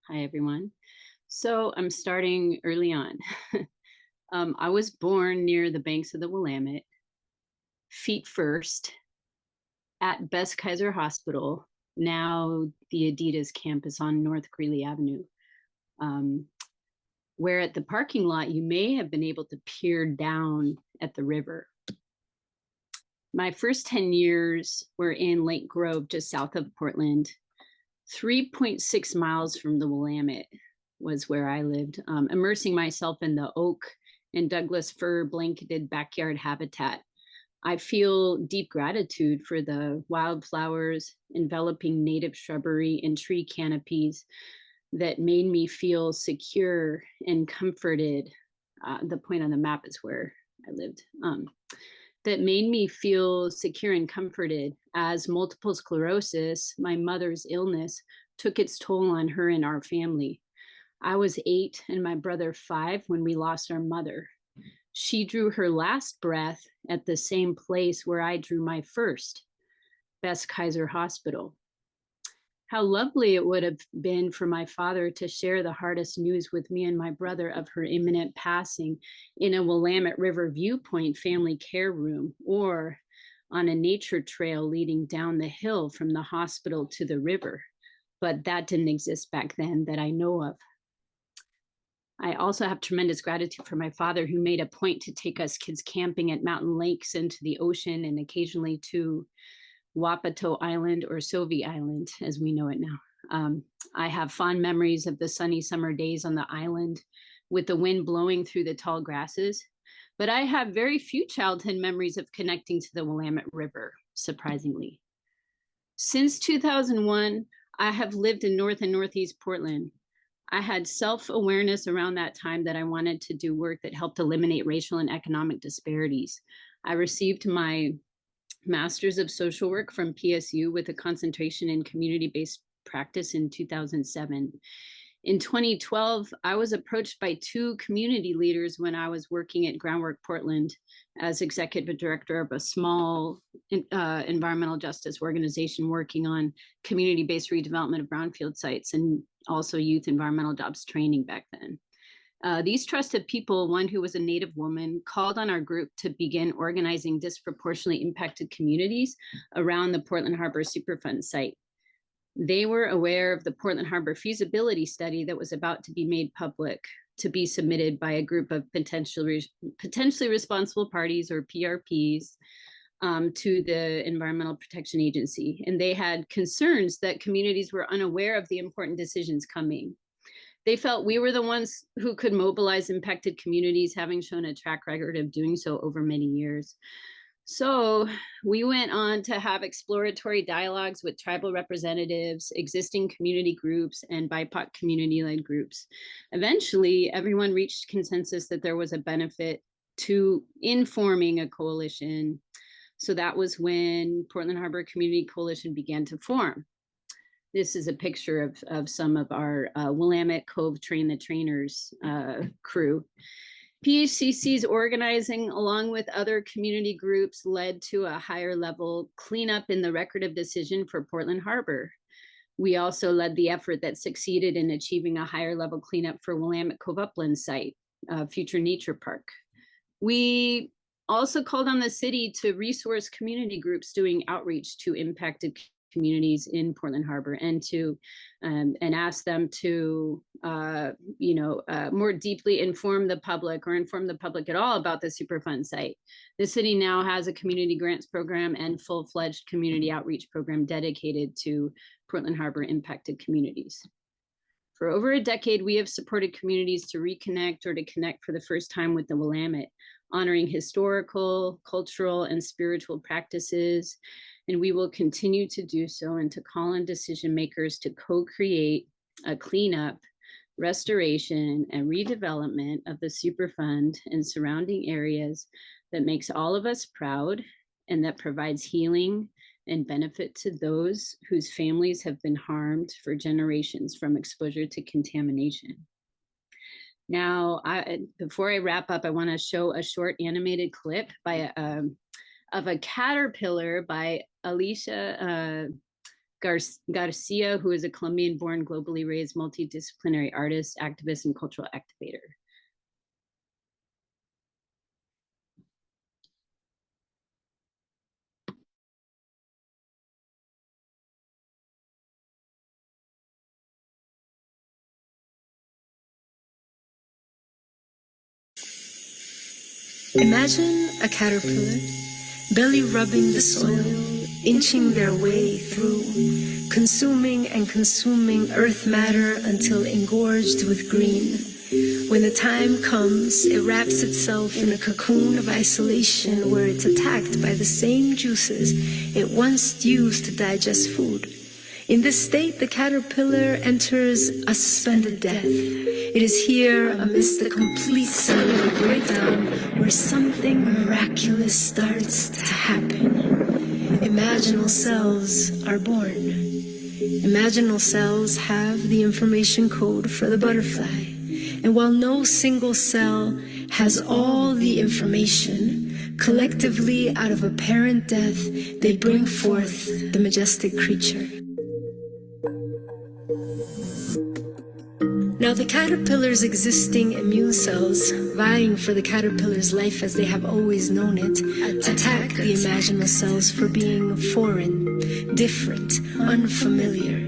Hi, everyone. So I'm starting early on. I was born near the banks of the Willamette, feet first, at Best Kaiser Hospital, now the Adidas campus on North Greeley Avenue, um, where at the parking lot you may have been able to peer down at the river. My first 10 years were in Lake Grove, just south of Portland, 3.6 miles from the Willamette was where I lived, immersing myself in the oak and Douglas fir blanketed backyard habitat. I feel deep gratitude for the wildflowers, enveloping native shrubbery, and tree canopies that made me feel secure and comforted. The point on the map is where I lived. That made me feel secure and comforted as multiple sclerosis, my mother's illness, took its toll on her and our family. I was 8 and my brother 5 when we lost our mother. She drew her last breath at the same place where I drew my first, Best Kaiser Hospital. How lovely it would have been for my father to share the hardest news with me and my brother of her imminent passing in a Willamette River Viewpoint family care room or on a nature trail leading down the hill from the hospital to the river. But that didn't exist back then that I know of. I also have tremendous gratitude for my father, who made a point to take us kids camping at mountain lakes and to the ocean and occasionally to Wapato Island, or Sovey Island, as we know it now. I have fond memories of the sunny summer days on the island with the wind blowing through the tall grasses. But I have very few childhood memories of connecting to the Willamette River, surprisingly. Since 2001, I have lived in North and Northeast Portland. I had self-awareness around that time that I wanted to do work that helped eliminate racial and economic disparities. I received my Master's of Social Work from PSU with a concentration in community-based practice in 2007. In 2012, I was approached by 2 community leaders when I was working at Groundwork Portland as executive director of a small environmental justice organization working on community-based redevelopment of brownfield sites and also youth environmental jobs training back then. These trusted people, one who was a Native woman, called on our group to begin organizing disproportionately impacted communities around the Portland Harbor Superfund site. They were aware of the Portland Harbor feasibility study that was about to be made public to be submitted by a group of potentially responsible parties, or PRPs, to the Environmental Protection Agency. And they had concerns that communities were unaware of the important decisions coming. They felt we were the ones who could mobilize impacted communities, having shown a track record of doing so over many years. So we went on to have exploratory dialogues with tribal representatives, existing community groups, and BIPOC community-led groups. Eventually, everyone reached consensus that there was a benefit to forming a coalition. So that was when Portland Harbor Community Coalition began to form. This is a picture of some of our Willamette Cove Train the Trainers crew. PHCC's organizing, along with other community groups, led to a higher level cleanup in the record of decision for Portland Harbor. We also led the effort that succeeded in achieving a higher level cleanup for Willamette Cove Upland site, future nature park. We also called on the city to resource community groups doing outreach to impacted communities in Portland Harbor, and to and ask them to more deeply inform the public, or inform the public at all, about the Superfund site. The city now has a community grants program and full-fledged community outreach program dedicated to Portland Harbor impacted communities. For over a decade, we have supported communities to reconnect or to connect for the first time with the Willamette, honoring historical, cultural, and spiritual practices. And we will continue to do so, and to call on decision makers to co-create a cleanup, restoration, and redevelopment of the Superfund and surrounding areas that makes all of us proud, and that provides healing and benefit to those whose families have been harmed for generations from exposure to contamination. Now, before I wrap up, I want to show a short animated clip of a caterpillar by Alicia Garcia, who is a Colombian-born, globally raised, multidisciplinary artist, activist, and cultural activator. Imagine a caterpillar, belly rubbing the soil, inching their way through, consuming and consuming earth matter until engorged with green. When the time comes, it wraps itself in a cocoon of isolation where it's attacked by the same juices it once used to digest food. In this state, the caterpillar enters a suspended death. It is here, amidst the complete cellular breakdown, where something miraculous starts to happen. Imaginal cells are born. Imaginal cells have the information code for the butterfly. And while no single cell has all the information, collectively, out of apparent death, they bring forth the majestic creature. Now, the caterpillar's existing immune cells, vying for the caterpillar's life as they have always known it, attack the imaginal cells for being foreign, different, unfamiliar.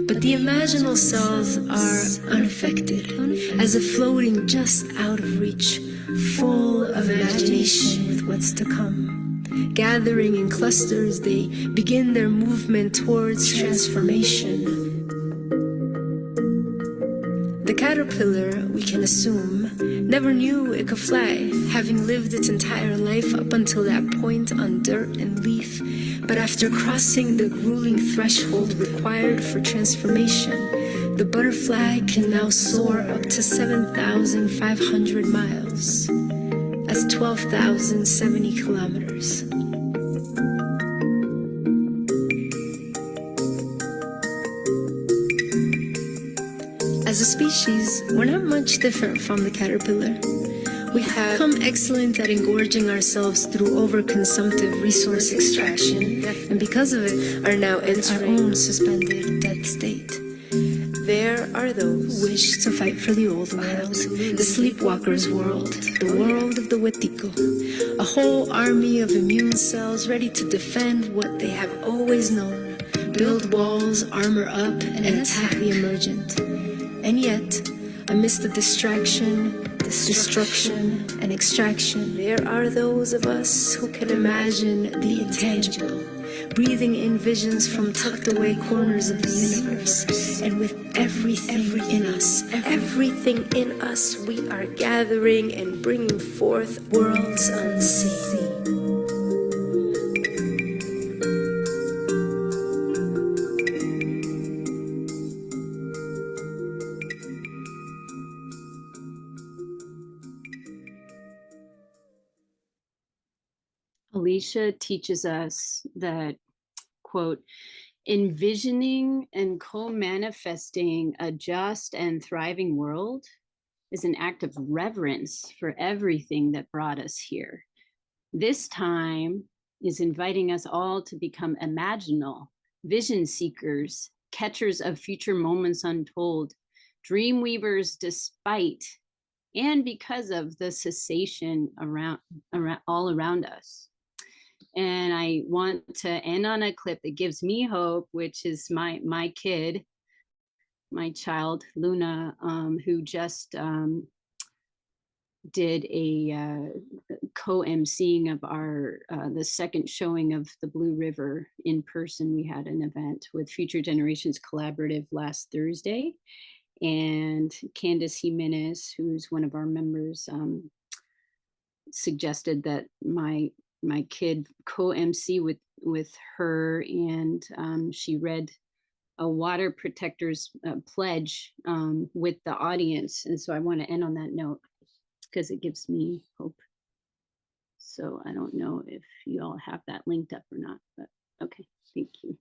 But the imaginal cells are unaffected, as if floating just out of reach, full of imagination with what's to come. Gathering in clusters, they begin their movement towards transformation. The caterpillar, we can assume, never knew it could fly, having lived its entire life up until that point on dirt and leaf. But after crossing the grueling threshold required for transformation, the butterfly can now soar up to 7,500 miles. That's 12,070 kilometers. As a species, we're not much different from the caterpillar. We have become excellent at engorging ourselves through overconsumptive resource extraction, and because of it, are now entering our own suspended death state. There are those who wish to fight for the old world, the sleepwalker's world, the world of the Wetiko, a whole army of immune cells ready to defend what they have always known, build walls, armor up, and attack the emergent. And yet, amidst the distraction, destruction, and extraction, there are those of us who can imagine the intangible, breathing in visions from tucked away corners of the universe. And with everything in us, we are gathering and bringing forth worlds unseen. Alicia teaches us that, quote, envisioning and co-manifesting a just and thriving world is an act of reverence for everything that brought us here. This time is inviting us all to become imaginal, vision seekers, catchers of future moments untold, dream weavers despite and because of the cessation around all around us. And I want to end on a clip that gives me hope, which is my kid, my child, Luna, who just did a co-emceeing of our the second showing of the Blue River in person. We had an event with Future Generations Collaborative last Thursday, and Candace Jimenez, who's one of our members, suggested that my kid co-MC with her, and she read a water protector's pledge with the audience. And so I want to end on that note because it gives me hope. So I don't know if you all have that linked up or not, but okay, thank you.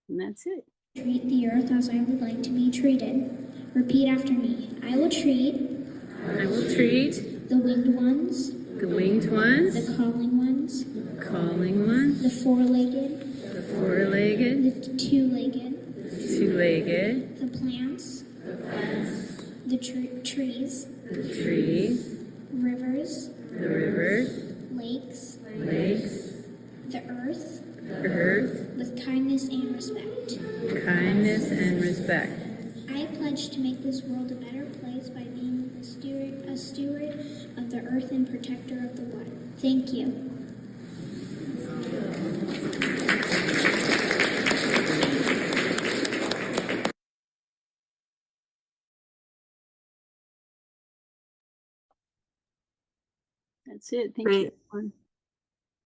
And that's it. Treat the earth as I would like to be treated. Repeat after me. I will treat the winged ones, winged ones, the crawling ones, the crawling ones, the four-legged, The four-legged. The two-legged. Two-legged. The plants. The trees. The trees. Rivers. The rivers. Lakes. Lakes. The earth. The earth. With kindness and respect. Kindness and respect. I pledge to make this world a better place by being a steward of the earth and protector of the water. Thank you. That's it. Thank Great. you, everyone.